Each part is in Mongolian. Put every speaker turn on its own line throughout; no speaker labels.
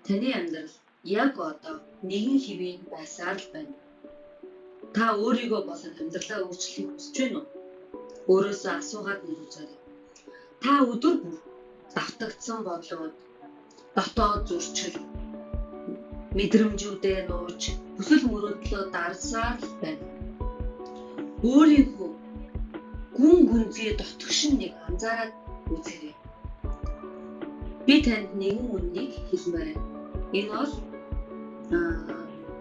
Таны амьдрал яг одоо нэгэн хэвийн байсаар л байна. Та өөрийгөө болон амьдралаа өөрчлөхийг хүсэж байна уу? Өөрөөсөө асуугаад үзээрэй. Та өдөр бүр давтагдсан бодлогод, дотоод зөрчил, мэдрэмжүүдээ нууж, хүсэл мөрөөдлөө дарсаар л байна. Өөрийнхөө гүн гүнзгий дотгошин нэг анзаараад үзээрэй. Би танд нэгэн үннийг хэлмээр байна. Энэ бол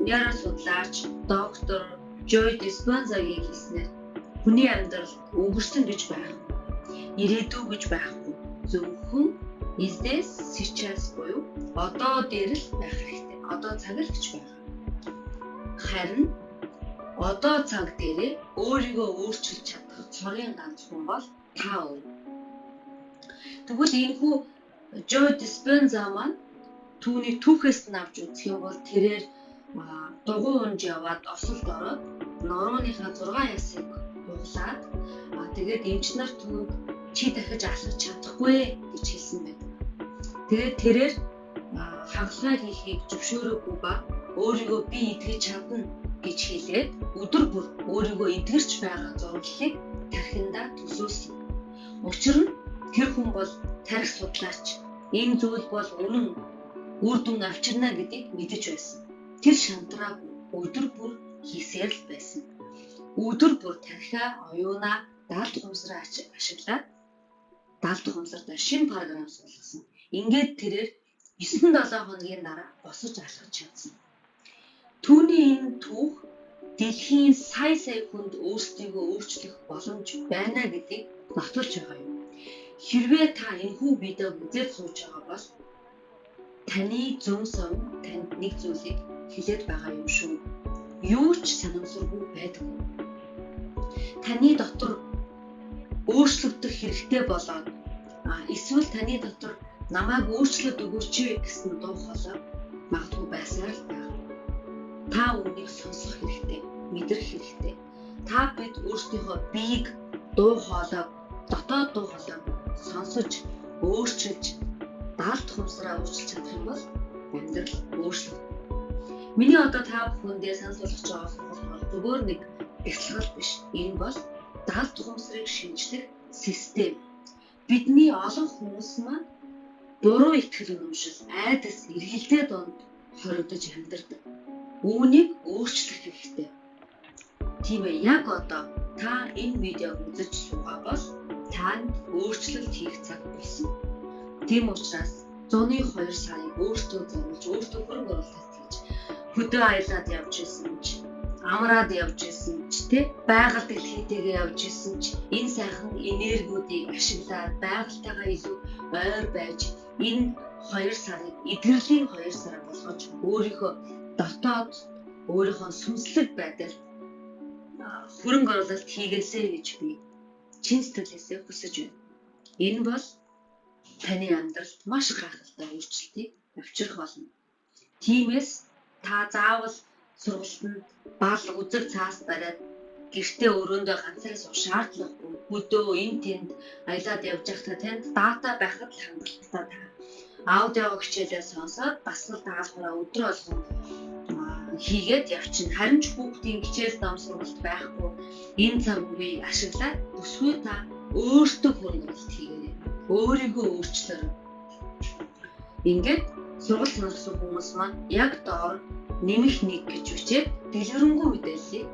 нейро судлаач доктор Joe Dispenza-гийн хэлснээр хүний амьдрал өнгөрсөн гэж байхгүй, ирээдүй гэж байхгүй, зөвхөн is this сейчас буюу одоо дээр л байх хэрэгтэй. Одоо цаг л гэж байна. Харин одоо цаг дээрээ өөрийгөө өөрчилж чадах цорын ганц хүн бол та өөр. Тэгвэл энэхүү Joe Dispenza маань түүний түүхээс нь авч үзэх юм бол тэрээр дугуй унж яваад осолд ороод норооныхаа 6 ясыг углаад тэгээд эмч нар түүнд чи дахиж алхаж чадахгүй гэж хэлсэн байдаг. Тэгээд тэрээр хангалгаа хийхийг зөвшөөрөөгүй ба өөрийгөө би итгэж чадна гэж хэлээд өдөр бүр өөрийгөө эдгэрч байгаа зураглалыг тархиндаа төсөөсөн. Учир нь тэр хүн бол тарих судлаач. Энэ зүйл бол үнэн үр дүн авчирна гэдгийг мэдэж байсан. Тэр шантраагүй өдөр бүр хийсээр л байсан. Өдөр бүр тархиа оюунаа даалт ухамсараа ашиглаад даалт ухамсартаа шинэ програм суулгасан. Ингээд тэрээр 9-7 хоногийн дараа босож алхаж чадсан. Түүний энэ түүх дэлхийн сая хүнд өөрсдийгөө өөрчлөх боломж байна гэдгийг нотолж байгаа юм. Хэрвээ та энэхүү видеог үзээд сууж байгаа бол таны зөв сон танд нэг зүйлийг хэлээд байгаа юм шүү. Юу ч санамсаргүй байдаг. Таны дотор өөрчлөгдөх хэрэгтэй болоод эсвэл таны дотор намайг өөрчлөд өгөөч гэсэн дуу хоолой магадгүй байсаар л байна. Та үүнийг сонсох хэрэгтэй, мэдрэх хэрэгтэй. Та бид өөрсдийнхөө биеийг дуу хоолой, дотоод дуу хоолойг сонсож, өөрчилж, даалт ухамсараа өөрчилж чадах юм бол амьдрал өөрчлөгдөх. Миний одоо та бүхэндээ санал болгож байгаа асуулт зөвхөн нэг бяцлал биш. Энэ бол даалт ухамсарыг шинжлэх систем. Бидний олон хүмүүс маань буруу итгэл үнэмшил, айдас, эргэлдээ донд хоригдож амьдардаг. Үүнийг өөрчлөх хэрэгтэй. Тийм ээ, яг одоо та энэ видеог үзэж суугаа бол танд өөрчлөлт хийх цаг болсон. Тийм учраас 102 сарын өөртөө зориулж, өөртөө хөрөнгө оруулалт хийж, хөдөө аялаад явж исэн ч, амраад явж исэн ч, байгаль дэлхийтэйгээ явж исэн ч, энэ сайхан энергиудыг ашиглаад байгальтайгаа илүү ойр байж, энэ 2 сарыг эдгэрлийн 2 сар болгож өөрийнхөө дотоод өөрийнхөө сүнслэг байдалд хөрөнгө оруулалт хийгээсэй гэж би чин сэтгэлээсээ хүсэж байна. Энэ бол таны амьдралд маш гайхалтай өөрчлөлтийг авчрах болно. Тиймээс та заавал сургалтанд бал үзэг цаас бариад гэртээ өрөөндөө ганцаараа суух шаардлагагүй. Өдөө энэ тэнд аялаад явж байхдаа танд дата байхад л хангалттай та аудиог хичээлээ сонсоод дасгал даалгавраа өдрөө болгон хийгээд явчихна. Харин ч хүүхдийн хичээл зам сургалт байхгүй энэ цаг үеийг ашиглаад бүсгүй та өөртөө хөрөнгө оруулалт хийгээрэй. Өөрийгөө өөрчлөөрэй. Ингээд сургалт сонирхсан хүмүүс маань яг доор нэмэх 1 гэж бичээд дэлгэрэнгүй мэдээллийг